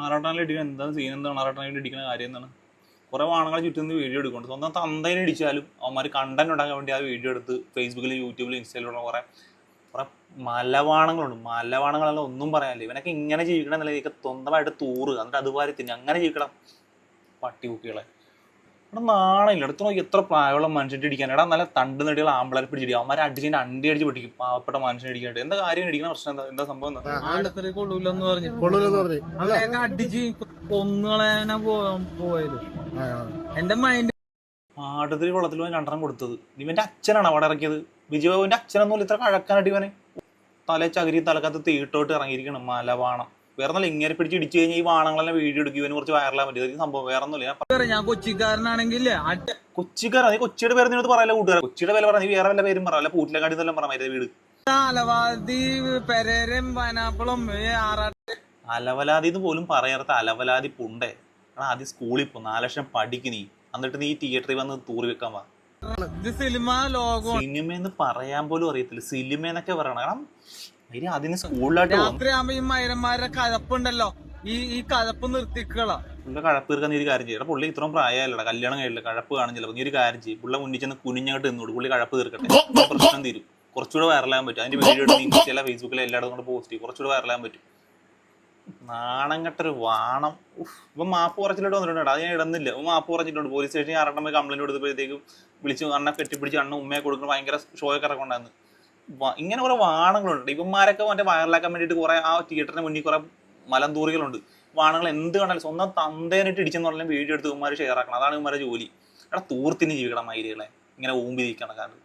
ആറാട്ടാനിൽ ഇടിക്കണം എന്താണ് സീൻ, എന്താണ് ആറാട്ടാനിൽ ഇടിക്കുന്ന കാര്യം എന്താണ്? കുറെ വാണങ്ങളെ ചുറ്റും നിന്ന് വീഡിയോ എടുക്കുന്നുണ്ട്. സ്വന്തം തന്തേനെ ഇടിച്ചാലും അവന്മാർ കണ്ടന്റ് ഉണ്ടാക്കാൻ വേണ്ടി ആ വീഡിയോ എടുത്ത് ഫേസ്ബുക്കിൽ, യൂട്യൂബിൽ, ഇൻസ്റ്റയിലുള്ള കുറെ കുറെ മലവാണങ്ങളുണ്ട്. മലവാണങ്ങളെല്ലാം ഒന്നും പറയാനില്ല. ഇവനൊക്കെ ഇങ്ങനെ ജീവിക്കണം എന്നല്ല, ഇതൊക്കെ സ്വന്തമായിട്ട് തൂറ് എന്നിട്ട് അതുപോലെ തിന്നെ അങ്ങനെ ജീവിക്കണം. പട്ടി കുട്ടികളെ ഇവിടെ നാണയില്ല. അടുത്ത് നോക്കി എത്ര പ്രായമുള്ള മനുഷ്യൻ്റെ ഇടിക്കാൻ. എടാ നല്ല തണ്ട് നെടികൾ ആമ്പിളരെ പിടിച്ചിടിക്കും. അവന്മാരെ അടിച്ചിട്ട് അണ്ടി അടിച്ച് പിടിക്കും പാവപ്പെട്ട മനുഷ്യനെ ഇടിക്കാനായിട്ട്. എന്താ കാര്യം ഇടിക്കുന്ന പ്രശ്നം? എന്താ സംഭവം? എന്താ കൊള്ളൂലെന്ന് പറഞ്ഞു അടിച്ച് കൊന്നുകളയാനാ പോയത്. എന്റെ മൈൻഡ് ആടത്തിൽ വെള്ളത്തിൽ പോയി രണ്ടെണ്ണം കൊടുത്തത് ഇവന്റെ അച്ഛനാണ് അവിടെ ഇറക്കിയത്. വിജയബാബുവിന്റെ അച്ഛനൊന്നുമില്ല ഇത്ര കഴക്കാനായിട്ട് ഇവനെ തല ചകിരി തലക്കത്ത് തീട്ടോട്ട് ഇറങ്ങിയിരിക്കണം മലവാണം. വേറെ നല്ല ഇങ്ങനെ പിടിച്ച് ഇടിച്ചു കഴിഞ്ഞാൽ ഈ വാണങ്ങളെല്ലാം വീഡിയോ എടുക്കും. ഇവന് കുറച്ച് വൈറലാൻ പറ്റും സംഭവം. വേറെ ഒന്നുമില്ല. ഞാൻ കൊച്ചിക്കാരനാണെങ്കിൽ കൊച്ചിക്കാരാ. നീ കൊച്ചിയുടെ പേര് നിനക്ക് പറയല്ല കൂട്ടുകാരെ. കൊച്ചിയുടെ പേര് പറഞ്ഞ വേറെ വല്ല പേരും പറയല്ല. പൂറ്റിലക്കാടി എന്നെല്ലാം പറഞ്ഞ വീട് അലവാതി പെരേരയും പൈനാപ്പിളും അലവലാതി എന്ന് പോലും പറയാത്ത അലവലാതി പുണ്ടേ. ആദ്യം സ്കൂളിൽ പോ, 4 ലക്ഷം പഠിക്ക് നീ, എന്നിട്ട് നീ തിയേറ്ററിൽ വന്ന് തൂറി വെക്കാൻ വാ. സിനിമ ലോകം സിനിമയെന്ന് പറയാൻ പോലും അറിയത്തില്ല. സിനിമ എന്നൊക്കെ പറയണം. കാരണം അതിന് സ്കൂളിലായിട്ട് രാത്രിയാകുമ്പോ ഈ മൈരന്മാരുടെ കഴപ്പുണ്ടല്ലോ, ഈ കഴപ്പ് നിർത്തിക്കള. പുള്ള കഴപ്പ് തീർക്കാൻ നീ ഒരു കാര്യം ചെയ്യണം. പുള്ളി ഇത്രയും പ്രായമല്ല, കല്യാണം കഴിയില്ല, കഴപ്പ് കാണില്ല. നീ ഒരു കാര്യം ചെയ്യും, പുള്ള മുന്നിൽ ചെന്ന് കുനിഞ്ഞങ്ങോട്ട് നിന്നോട് പുള്ളി കഴപ്പ് തീർക്കട്ടെ. പ്രശ്നം തീരും. കുറച്ചുകൂടെ വൈറലാകാൻ പറ്റും. അതിന്റെ വീഡിയോ എടുത്ത് ഇൻസ്റ്റയിലെ ഫേസ്ബുക്കിലെ എല്ലായിടത്തും കൊണ്ട് പോസ്റ്റ് ചെയ്യും. കുറച്ചുകൂടെ വൈറലാകാൻ പറ്റും. നാണം കെട്ടൊരു വാണം. ഇപ്പം മാപ്പ് കുറച്ചിലോട്ട് വന്നിട്ടുണ്ട്. അത് ഞാൻ ഇടുന്നില്ല. മാപ്പ് കുറച്ചിട്ടുണ്ട്. പോലീസ് സ്റ്റേഷനിൽ 6 പോയി കംപ്ലൈന്റ് കൊടുത്തപ്പോഴത്തേക്കും വിളിച്ച് അണ്ണ കെട്ടിപ്പിടിച്ച് അണ്ണ ഉമ്മയെ കൊടുക്കുന്ന ഭയങ്കര ഷോയൊക്കെ ഇറക്കൊണ്ടായിരുന്നു. ഇങ്ങനെ കുറെ വാണങ്ങളുണ്ട്. ഇവന്മാരൊക്കെ മറ്റേ വൈറലാക്കാൻ വേണ്ടിയിട്ട് കുറെ ആ തിയേറ്ററിന് മുന്നിൽ കുറെ മലന്തൂറികളുണ്ട്. വാണങ്ങൾ എന്ത് കണ്ടാലും സ്വന്തം തന്തേനിട്ട് ഇടിച്ചെന്ന് പറഞ്ഞാൽ വീഡിയോ എടുത്ത് ഇവന്മാർ ഷെയർ ആക്കണം. അതാണ് ഇവന്മാരുടെ ജോലി. എടാ തൂർത്തിന് ജീവിക്കണം മൈരികളെ. ഇങ്ങനെ ഊമ്പി നിൽക്കണം കാരണം